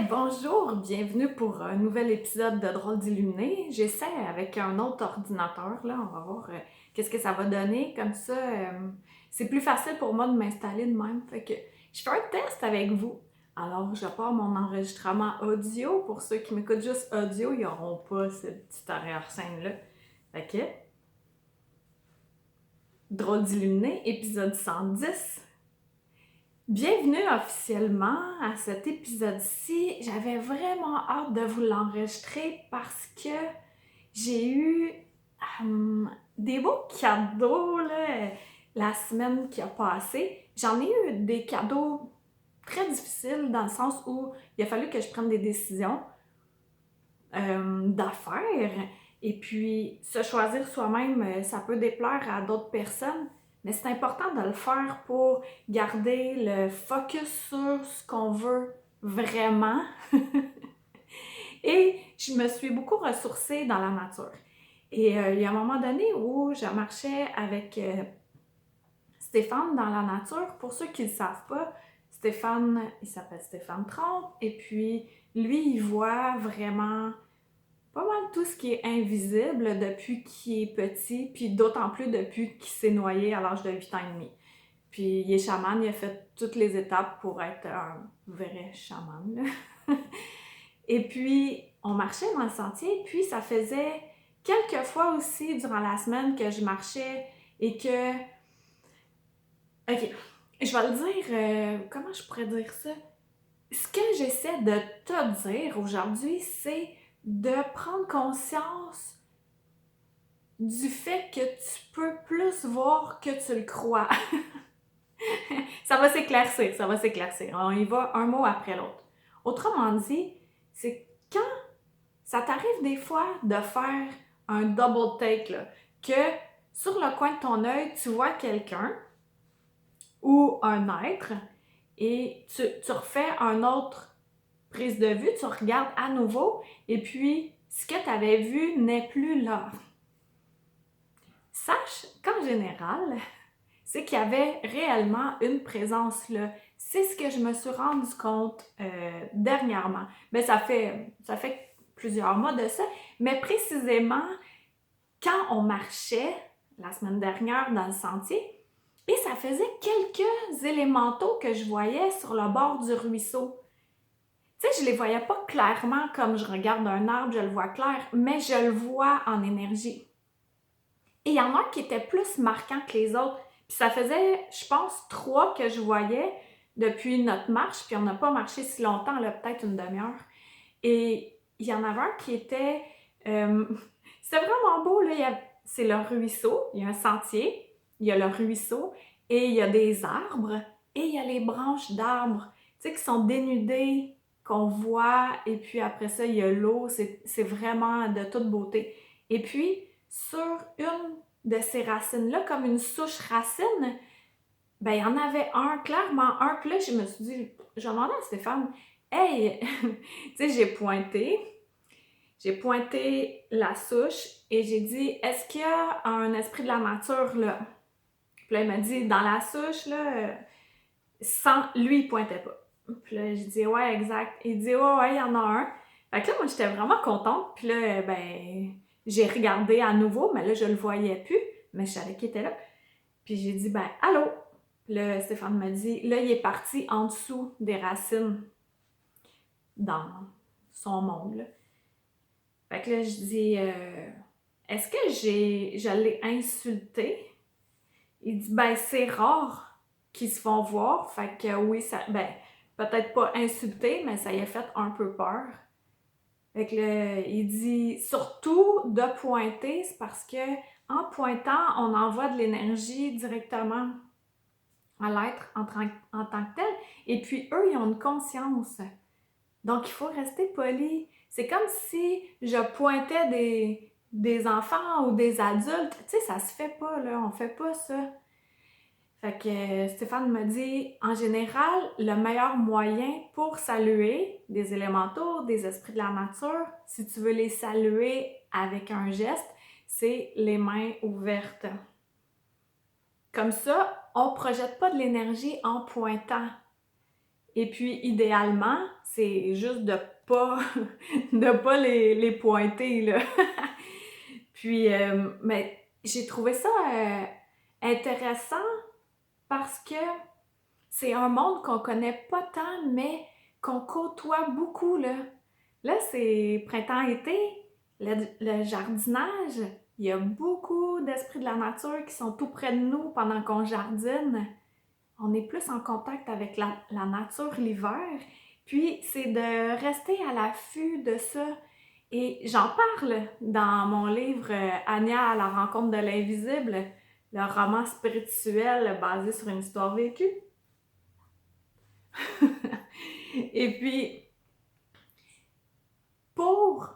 Bonjour, bienvenue pour un nouvel épisode de Drôle d'Illuminé. J'essaie avec un autre ordinateur, là, on va voir qu'est-ce que ça va donner. Comme ça, c'est plus facile pour moi de m'installer de même. Fait que je fais un test avec vous. Alors, je pars mon enregistrement audio. Pour ceux qui m'écoutent juste audio, ils n'auront pas cette petite arrière-scène-là. Fait que, Drôle d'Illuminé, épisode 110. Bienvenue officiellement à cet épisode-ci. J'avais vraiment hâte de vous l'enregistrer parce que j'ai eu des beaux cadeaux là, la semaine qui a passé. J'en ai eu des cadeaux très difficiles dans le sens où il a fallu que je prenne des décisions d'affaires. Et puis, se choisir soi-même, ça peut déplaire à d'autres personnes, mais c'est important de le faire pour garder le focus sur ce qu'on veut vraiment. Et je me suis beaucoup ressourcée dans la nature. Et il y a un moment donné où je marchais avec Stéphane dans la nature. Pour ceux qui ne le savent pas, Stéphane, il s'appelle Stéphane Trompe, et puis lui, il voit vraiment pas mal tout ce qui est invisible depuis qu'il est petit, puis d'autant plus depuis qu'il s'est noyé à l'âge de 8 ans et demi. Puis il est chaman, il a fait toutes les étapes pour être un vrai chaman, là. Et puis, on marchait dans le sentier, puis ça faisait quelques fois aussi durant la semaine que je marchais et que... Ok, je vais le dire, comment je pourrais dire ça? Ce que j'essaie de te dire aujourd'hui, c'est de prendre conscience du fait que tu peux plus voir que tu le crois. Ça va s'éclaircir, ça va s'éclaircir. On y va un mot après l'autre. Autrement dit, c'est quand ça t'arrive des fois de faire un double take, là, que sur le coin de ton œil, tu vois quelqu'un ou un être et tu refais un autre prise de vue, tu regardes à nouveau et puis ce que tu avais vu n'est plus là. Sache qu'en général, c'est qu'il y avait réellement une présence là. C'est ce que je me suis rendu compte dernièrement. Mais ça fait plusieurs mois de ça. Mais précisément, quand on marchait la semaine dernière dans le sentier, et ça faisait quelques élémentaux que je voyais sur le bord du ruisseau. Tu sais, je les voyais pas clairement comme je regarde un arbre, je le vois clair, mais je le vois en énergie. Et il y en a un qui était plus marquant que les autres. Puis ça faisait, je pense, 3 que je voyais depuis notre marche, puis on n'a pas marché si longtemps, là, peut-être une demi-heure. Et il y en avait un qui était... euh, c'était vraiment beau, là. C'est le ruisseau, il y a un sentier, il y a le ruisseau, et il y a des arbres, et il y a les branches d'arbres, tu sais, qui sont dénudées, qu'on voit, et puis après ça, il y a l'eau, c'est vraiment de toute beauté. Et puis, sur une de ces racines-là, comme une souche racine, ben il y en avait un, clairement un. Puis là, je me suis dit, j'ai demandé à Stéphane, hey, tu sais, j'ai pointé la souche et j'ai dit, est-ce qu'il y a un esprit de la nature là? Puis là, il m'a dit, dans la souche, là, sans, lui, il pointait pas. Puis là, je dis, ouais, exact. Il dit, ouais, il y en a un. Fait que là, moi, j'étais vraiment contente. Puis là, ben, j'ai regardé à nouveau, mais là, je le voyais plus, mais je savais qu'il était là. Puis j'ai dit, ben, allô? Puis là, Stéphane m'a dit, là, il est parti en dessous des racines dans son monde, là. Fait que là, je dis, est-ce que je l'ai insulté? Il dit, ben, c'est rare qu'ils se font voir. Fait que oui, ça, ben, peut-être pas insulté, mais ça y a fait un peu peur. Fait que là, il dit, surtout de pointer, c'est parce que en pointant, on envoie de l'énergie directement à l'être en tant que tel. Et puis, eux, ils ont une conscience. Donc, il faut rester poli. C'est comme si je pointais des enfants ou des adultes. Tu sais, ça se fait pas, là. On fait pas ça. Fait que Stéphane me dit, en général, le meilleur moyen pour saluer des élémentaux, des esprits de la nature, si tu veux les saluer avec un geste, c'est les mains ouvertes. Comme ça, on projette pas de l'énergie en pointant. Et puis, idéalement, c'est juste de pas, de pas les pointer, là. Puis, mais j'ai trouvé ça intéressant parce que c'est un monde qu'on connaît pas tant, mais qu'on côtoie beaucoup, là. Là, c'est printemps-été, le jardinage, il y a beaucoup d'esprits de la nature qui sont tout près de nous pendant qu'on jardine. On est plus en contact avec la nature l'hiver. Puis, c'est de rester à l'affût de ça. Et j'en parle dans mon livre Anya à la rencontre de l'invisible, le roman spirituel basé sur une histoire vécue. Et puis, pour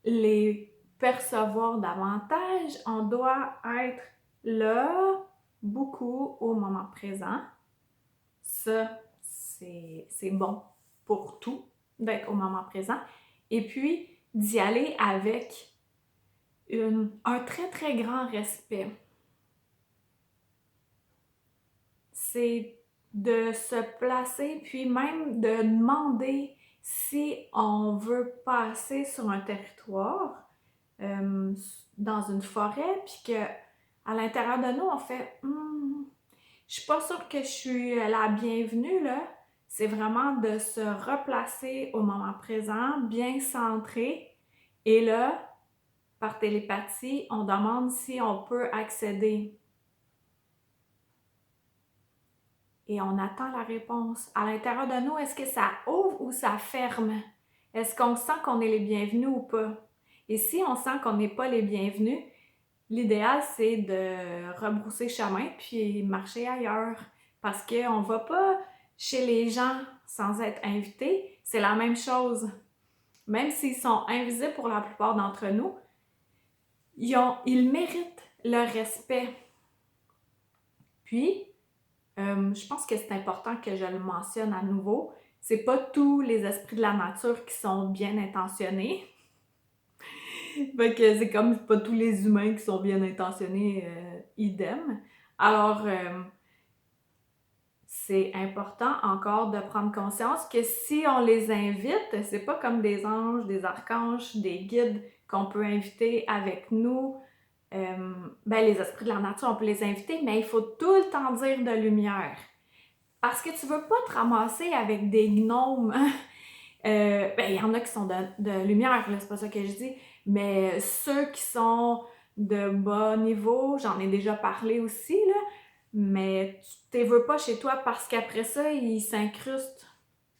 les percevoir davantage, on doit être là, beaucoup au moment présent. Ça, c'est bon pour tout, d'être au moment présent. Et puis, d'y aller avec un très, très grand respect. C'est de se placer, puis même de demander si on veut passer sur un territoire, dans une forêt, puis que à l'intérieur de nous, on fait je suis pas sûre que je suis la bienvenue, là. C'est vraiment de se replacer au moment présent, bien centré. Et là, par télépathie, on demande si on peut accéder. Et on attend la réponse. À l'intérieur de nous, est-ce que ça ouvre ou ça ferme? Est-ce qu'on sent qu'on est les bienvenus ou pas? Et si on sent qu'on n'est pas les bienvenus, l'idéal, c'est de rebrousser chemin puis marcher ailleurs. Parce qu'on ne va pas chez les gens sans être invité. C'est la même chose. Même s'ils sont invisibles pour la plupart d'entre nous, ils méritent le respect. Puis, je pense que c'est important que je le mentionne à nouveau. C'est pas tous les esprits de la nature qui sont bien intentionnés. Fait que c'est comme pas tous les humains qui sont bien intentionnés, idem. Alors, c'est important encore de prendre conscience que si on les invite, c'est pas comme des anges, des archanges, des guides qu'on peut inviter avec nous. Les esprits de la nature, on peut les inviter, mais il faut tout le temps dire de lumière. Parce que tu veux pas te ramasser avec des gnomes. Il y en a qui sont de lumière, là, c'est pas ça que je dis. Mais ceux qui sont de bas niveau, j'en ai déjà parlé aussi, là. Mais tu ne veux pas chez toi parce qu'après ça, ils s'incrustent.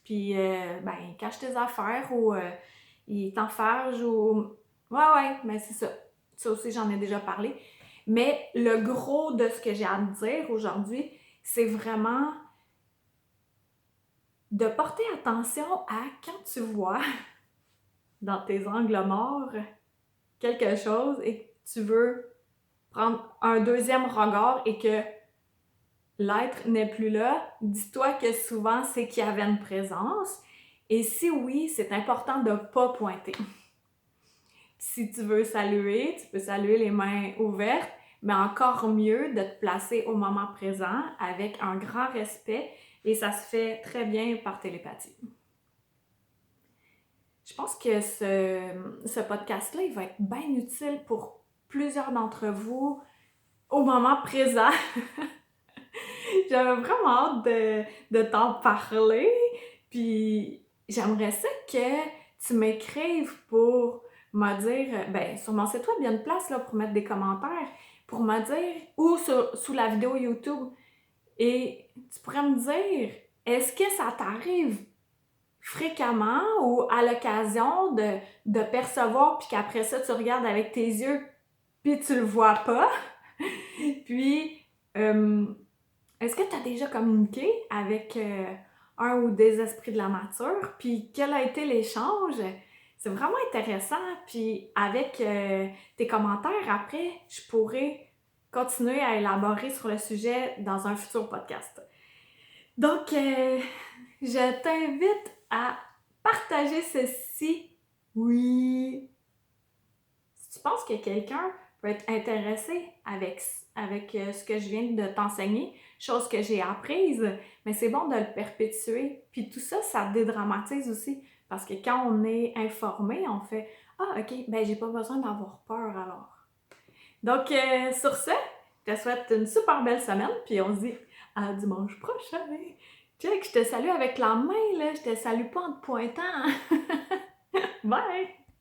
Puis, ils cachent tes affaires ou ils t'enfargent ou... Ouais, mais c'est ça. Ça aussi, j'en ai déjà parlé. Mais le gros de ce que j'ai à te dire aujourd'hui, c'est vraiment de porter attention à quand tu vois dans tes angles morts quelque chose et que tu veux prendre un deuxième regard et que l'être n'est plus là, dis-toi que souvent c'est qu'il y avait une présence. Et si oui, c'est important de ne pas pointer. Si tu veux saluer, tu peux saluer les mains ouvertes, mais encore mieux de te placer au moment présent avec un grand respect et ça se fait très bien par télépathie. Je pense que ce podcast-là, il va être bien utile pour plusieurs d'entre vous au moment présent. J'avais vraiment hâte de t'en parler, puis j'aimerais ça que tu m'écrives pour me dire, sur mon site web, il y a une place là, pour mettre des commentaires, pour me dire, ou sous la vidéo YouTube, et tu pourrais me dire, est-ce que ça t'arrive fréquemment ou à l'occasion de percevoir, puis qu'après ça, tu regardes avec tes yeux, puis tu le vois pas? Puis, est-ce que tu as déjà communiqué avec un ou des esprits de la nature? Puis quel a été l'échange? C'est vraiment intéressant. Puis avec tes commentaires, après, je pourrais continuer à élaborer sur le sujet dans un futur podcast. Donc, je t'invite à partager ceci. Oui. Si tu penses que quelqu'un peut être intéressé avec ce que je viens de t'enseigner, chose que j'ai apprise, mais c'est bon de le perpétuer. Puis tout ça, ça dédramatise aussi. Parce que quand on est informé, on fait « Ah, ok, ben j'ai pas besoin d'avoir peur alors. » Donc, sur ce, je te souhaite une super belle semaine, puis on se dit à dimanche prochain. Check, je te salue avec la main, là, je te salue pas en te pointant. Bye!